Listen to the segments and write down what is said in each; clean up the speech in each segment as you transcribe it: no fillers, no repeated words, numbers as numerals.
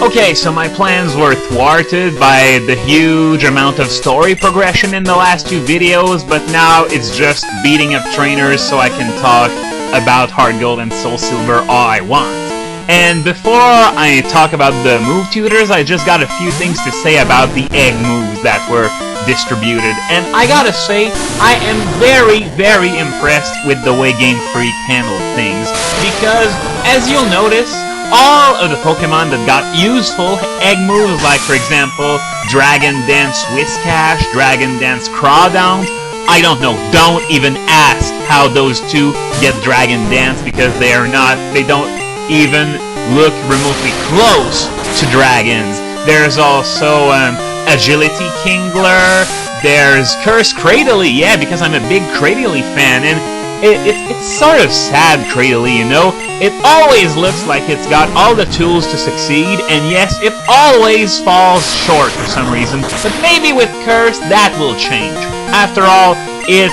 Okay, so my plans were thwarted by the huge amount of story progression in the last two videos, but now it's just beating up trainers so I can talk about Heart Gold and Soul Silver all I want. And before I talk about the move tutors, I just got a few things to say about the egg moves that were distributed. And I gotta say, I am very, very impressed with the way Game Freak handled things, because, as you'll notice, all of the Pokemon that got useful egg moves, like for example, Dragon Dance Whiscash, Dragon Dance Crawdaunt, I don't know, don't even ask how those two get Dragon Dance, because they don't even look remotely close to dragons. There's also Agility Kingler, there's Curse Cradily, yeah, because I'm a big Cradily fan, and it's sort of sad, Cradily, you know? It always looks like it's got all the tools to succeed, and yes, it always falls short for some reason, but maybe with Curse, that will change. After all, it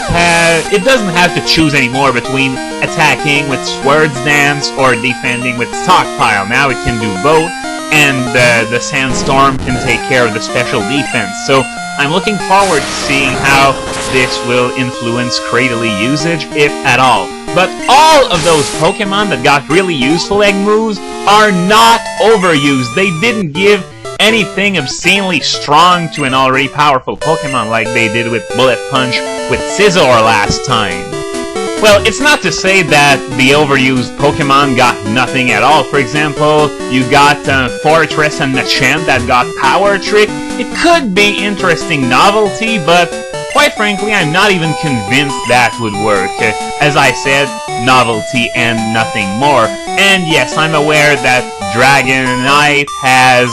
doesn't have to choose anymore between attacking with Swords Dance or defending with Stockpile. Now it can do both, and the Sandstorm can take care of the special defense. So I'm looking forward to seeing how this will influence Cradily usage, if at all. But all of those Pokemon that got really useful egg moves are not overused. They didn't give anything obscenely strong to an already powerful Pokemon like they did with Bullet Punch with Scizor last time. Well, it's not to say that the overused Pokemon got nothing at all. For example, you got Fortress and Machamp that got Power Trick. It could be interesting novelty, but quite frankly, I'm not even convinced that would work. As I said, novelty and nothing more. And yes, I'm aware that Dragonite has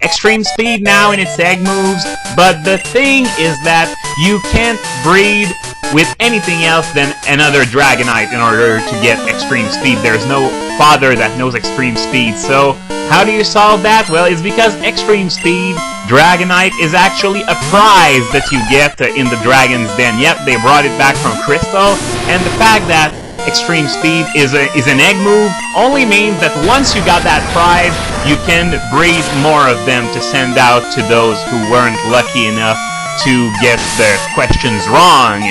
extreme speed now in its egg moves, but the thing is that you can't breed with anything else than another Dragonite in order to get extreme speed. There's no father that knows extreme speed, so how do you solve that? Well, it's because extreme speed Dragonite is actually a prize that you get in the Dragon's Den. Yep, they brought it back from Crystal, and the fact that extreme speed is an egg move only means that once you got that prize, you can breed more of them to send out to those who weren't lucky enough to get the questions wrong.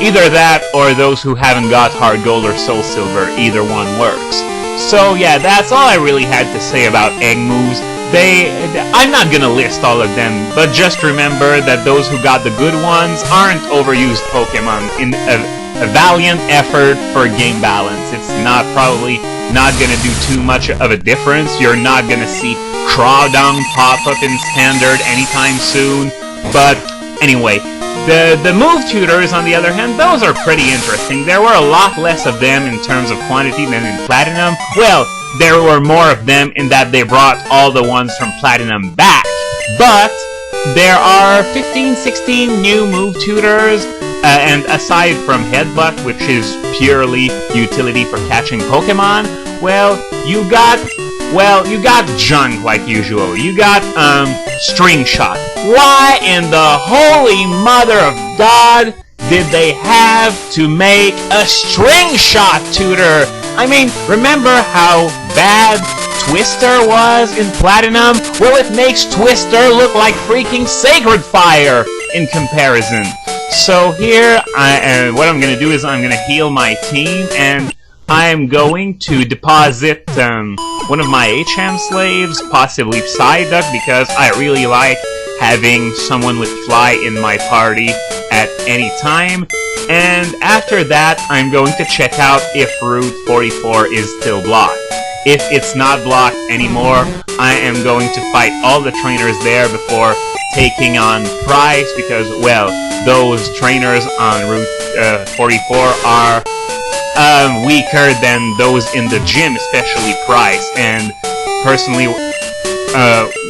Either that, or those who haven't got Heart Gold or Soul Silver. Either one works. So yeah, that's all I really had to say about egg moves. I'm not gonna list all of them, but just remember that those who got the good ones aren't overused Pokemon in a valiant effort for game balance. It's probably not gonna do too much of a difference. You're not gonna see Crawdaunt pop up in Standard anytime soon. But anyway, the move tutors, on the other hand, those are pretty interesting. There were a lot less of them in terms of quantity than in Platinum. Well, there were more of them in that they brought all the ones from Platinum back. But there are 15-16 new move tutors, and aside from Headbutt, which is purely utility for catching Pokemon, well, you got junk like usual. You got String Shot. Why in the holy mother of God did they have to make a String Shot tutor? I mean, remember how bad Twister was in Platinum? Well, it makes Twister look like freaking Sacred Fire in comparison. So here, what I'm gonna do is I'm gonna heal my team, and I'm going to deposit one of my HM slaves, possibly Psyduck, because I really like having someone with Fly in my party at any time. And after that, I'm going to check out if Route 44 is still blocked. If it's not blocked anymore, I am going to fight all the trainers there before taking on Price, because, well, those trainers on Route 44 are weaker than those in the gym, especially Price. And personally,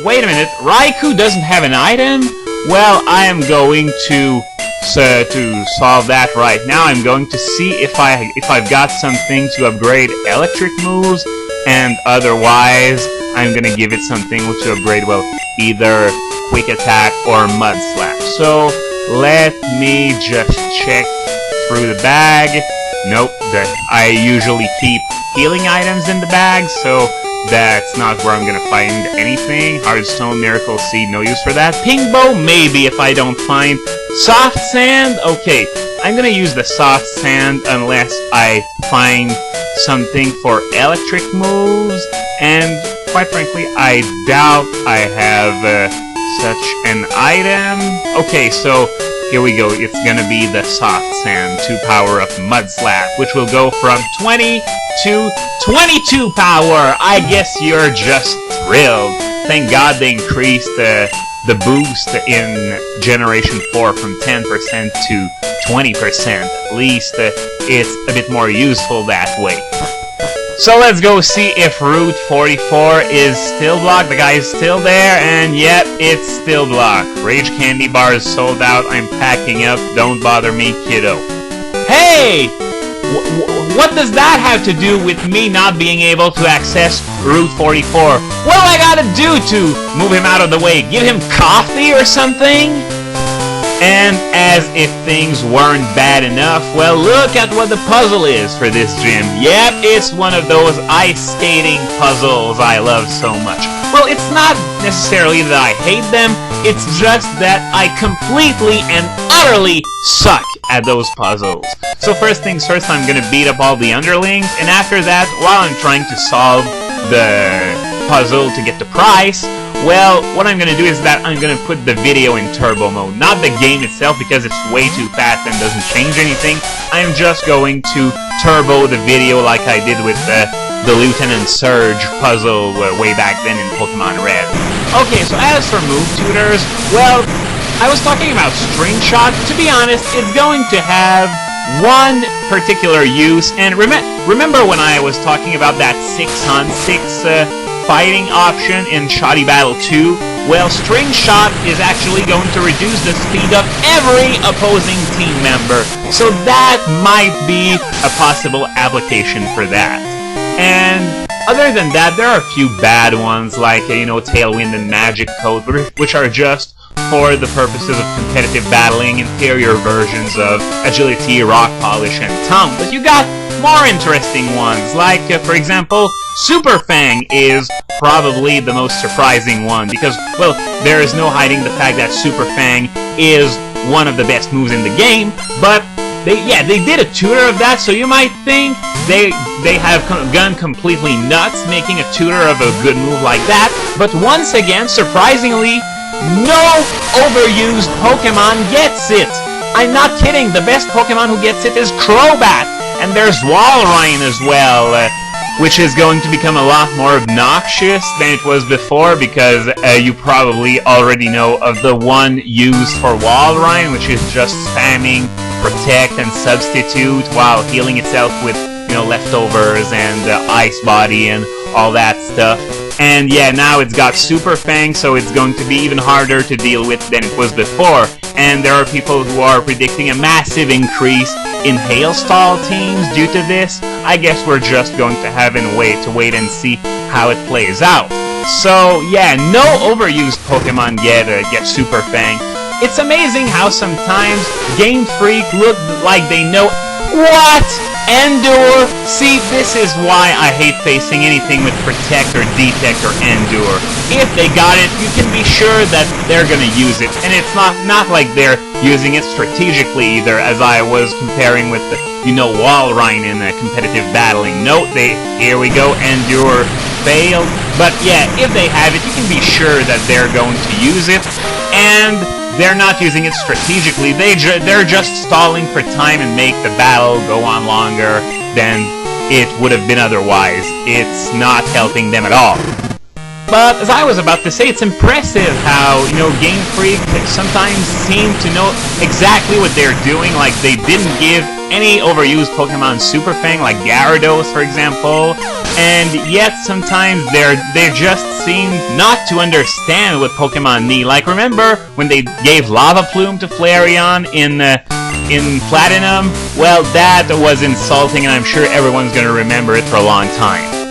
wait a minute, Raikou doesn't have an item? Well, I am going to solve that right now. I'm going to see if I've got something to upgrade electric moves, and otherwise I'm gonna give it something to upgrade, well, either Quick Attack or Mud Slap. So let me just check through the bag. Nope, I usually keep healing items in the bag, so That's not where I'm gonna find anything. Hardstone, Miracle Seed, no use for that. Ping Bow, maybe if I don't find. Soft Sand, okay. I'm gonna use the Soft Sand unless I find something for electric moves. And quite frankly, I doubt I have such an item. Okay, so here we go. It's gonna be the Soft Sand to power up Mud Slap, which will go from 20 to 22 power. I guess you're just thrilled. Thank God they increased the boost in Generation 4 from 10% to 20%. At least it's a bit more useful that way. So let's go see if Route 44 is still blocked. The guy is still there, and yep, it's still blocked. Rage Candy Bar is sold out. I'm packing up. Don't bother me, kiddo. Hey! What does that have to do with me not being able to access Route 44? What do I gotta do to move him out of the way? Give him coffee or something? And as if things weren't bad enough, well, look at what the puzzle is for this gym. Yep, it's one of those ice skating puzzles I love so much. Well, it's not necessarily that I hate them, it's just that I completely and utterly suck at those puzzles. So first things first, I'm gonna beat up all the underlings, and after that, while I'm trying to solve the puzzle to get the prize, well, what I'm gonna do is that I'm gonna put the video in turbo mode. Not the game itself, because it's way too fast and doesn't change anything. I'm just going to turbo the video like I did with the Lieutenant Surge puzzle way back then in Pokémon Red. Okay, so as for move tutors, well, I was talking about String Shot. To be honest, it's going to have one particular use, and remember when I was talking about that 6-on-6 fighting option in Shoddy Battle 2? Well, String Shot is actually going to reduce the speed of every opposing team member, so that might be a possible application for that. And other than that, there are a few bad ones, like, you know, Tailwind and Magic Coat, which are just for the purposes of competitive battling, inferior versions of Agility, Rock Polish, and Tongue. But you got more interesting ones, like, for example, Super Fang is probably the most surprising one, because, well, there is no hiding the fact that Super Fang is one of the best moves in the game, but they did a tutor of that, so you might think they have gone completely nuts making a tutor of a good move like that, but once again, surprisingly, no overused Pokemon gets it! I'm not kidding, the best Pokemon who gets it is Crobat, and there's Walrein as well, which is going to become a lot more obnoxious than it was before, because you probably already know of the one used for Walrein, which is just spamming Protect and Substitute while healing itself with, you know, leftovers and Ice Body and all that stuff. And yeah, now it's got Super Fang, so it's going to be even harder to deal with than it was before. And there are people who are predicting a massive increase in Hailstall teams due to this. I guess we're just going to have to wait and see how it plays out. So yeah, no overused Pokemon get Super Fang. It's amazing how sometimes Game Freak look like they know what? Endure? See, this is why I hate facing anything with Protect or Detect or Endure. If they got it, you can be sure that they're gonna use it, and it's not like they're using it strategically either, as I was comparing with the, you know, Walrein in competitive battling. Note, here we go, Endure failed, but yeah, if they have it, you can be sure that they're going to use it, and they're not using it strategically, they're just stalling for time and make the battle go on longer than it would have been otherwise. It's not helping them at all. But as I was about to say, it's impressive how, you know, Game Freak sometimes seem to know exactly what they're doing, like they didn't give any overused Pokemon Super Fang, like Gyarados, for example, and yet sometimes they just seem not to understand what Pokemon need. Like, remember when they gave Lava Plume to Flareon in Platinum? Well, that was insulting, and I'm sure everyone's gonna remember it for a long time.